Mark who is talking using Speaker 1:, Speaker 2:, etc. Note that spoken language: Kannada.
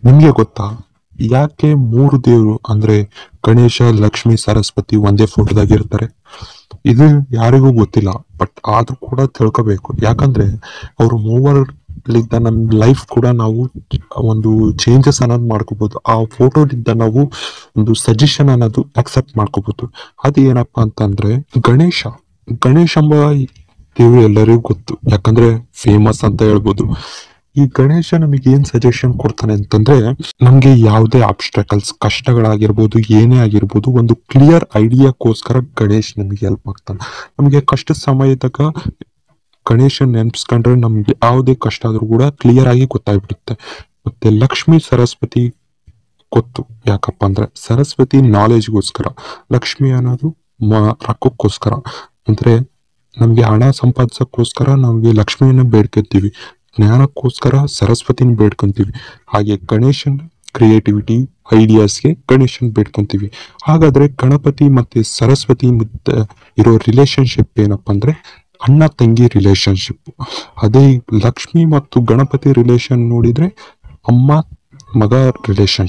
Speaker 1: ನಿಮ್ಗೆ ಗೊತ್ತಾ ಯಾಕೆ ಮೂರು ದೇವರು ಅಂದ್ರೆ ಗಣೇಶ, ಲಕ್ಷ್ಮಿ, ಸರಸ್ವತಿ ಒಂದೇ ಫೋಟೋದಾಗ ಇರ್ತಾರೆ? ಇದು ಯಾರಿಗೂ ಗೊತ್ತಿಲ್ಲ. ಬಟ್ ಆದ್ರೂ ಕೂಡ ತಿಳ್ಕೋಬೇಕು. ಯಾಕಂದ್ರೆ ಅವ್ರು ಮೂವರ್ಲಿದ್ದ ನಮ್ ಲೈಫ್ ಕೂಡ ನಾವು ಒಂದು ಚೇಂಜಸ್ ಅನ್ನೋದು ಮಾಡ್ಕೋಬಹುದು. ಆ ಫೋಟೋಲಿದ್ದ ನಾವು ಒಂದು ಸಜೆಷನ್ ಅನ್ನೋದು ಅಕ್ಸೆಪ್ಟ್ ಮಾಡ್ಕೋಬಹುದು. ಅದು ಏನಪ್ಪಾ ಅಂತಂದ್ರೆ ಗಣೇಶ. ಗಣೇಶ ಎಂಬ ದೇವರು ಎಲ್ಲರಿಗೂ ಗೊತ್ತು, ಯಾಕಂದ್ರೆ ಫೇಮಸ್ ಅಂತ ಹೇಳ್ಬೋದು. ಈ ಗಣೇಶ ನಮಗೆ ಏನ್ ಸಜೆಷನ್ ಕೊಡ್ತಾನೆ ಅಂತಂದ್ರೆ, ನಮ್ಗೆ ಯಾವುದೇ ಆಬ್ಸ್ಟಕಲ್ಸ್, ಕಷ್ಟಗಳಾಗಿರ್ಬೋದು, ಏನೇ ಆಗಿರ್ಬೋದು, ಒಂದು ಕ್ಲಿಯರ್ ಐಡಿಯಾಕ್ಕೋಸ್ಕರ ಗಣೇಶ್ ನಮಗೆ ಹೆಲ್ಪ್ ಆಗ್ತಾನೆ. ನಮಗೆ ಕಷ್ಟದ ಸಮಯದಾಗ ಗಣೇಶನ್ ನೆನ್ಪಿಸ್ಕೊಂಡ್ರೆ ನಮ್ಗೆ ಯಾವುದೇ ಕಷ್ಟ ಆದ್ರೂ ಕೂಡ ಕ್ಲಿಯರ್ ಆಗಿ ಗೊತ್ತಾಗ್ಬಿಡುತ್ತೆ. ಮತ್ತೆ ಲಕ್ಷ್ಮಿ, ಸರಸ್ವತಿ ಗೊತ್ತು. ಯಾಕಪ್ಪ ಅಂದ್ರೆ ಸರಸ್ವತಿ ನಾಲೆಜ್ಗೋಸ್ಕರ, ಲಕ್ಷ್ಮಿ ಅನ್ನೋದು ರೊಕ್ಕಕ್ಕೋಸ್ಕರ. ಅಂದ್ರೆ ನಮ್ಗೆ ಹಣ ಸಂಪಾದಿಸಕ್ಕೋಸ್ಕರ ನಮ್ಗೆ ಲಕ್ಷ್ಮಿಯನ್ನ ಬೇಡ್ಕೊಂತೀವಿ, ಜ್ಞಾನಕ್ಕೋಸ್ಕರ ಸರಸ್ವತಿನ ಬೇಡ್ಕೊಂತೀವಿ. ಹಾಗೆ ಗಣೇಶನ್ ಕ್ರಿಯೇಟಿವಿಟಿ, ಐಡಿಯಾಸ್ಗೆ ಗಣೇಶನ್ ಬೇಡ್ಕೊಂತೀವಿ. ಹಾಗಾದ್ರೆ ಗಣಪತಿ ಮತ್ತೆ ಸರಸ್ವತಿ ಮತ್ತೆ ಇರೋ ರಿಲೇಶನ್ಶಿಪ್ ಏನಪ್ಪಾ ಅಂದ್ರೆ ಅಣ್ಣ ತಂಗಿ ರಿಲೇಶನ್ಶಿಪ್. ಅದೇ ಲಕ್ಷ್ಮಿ ಮತ್ತು ಗಣಪತಿ ರಿಲೇಶನ್ ನೋಡಿದ್ರೆ ಅಮ್ಮ ಮಗ ರಿಲೇಶನ್.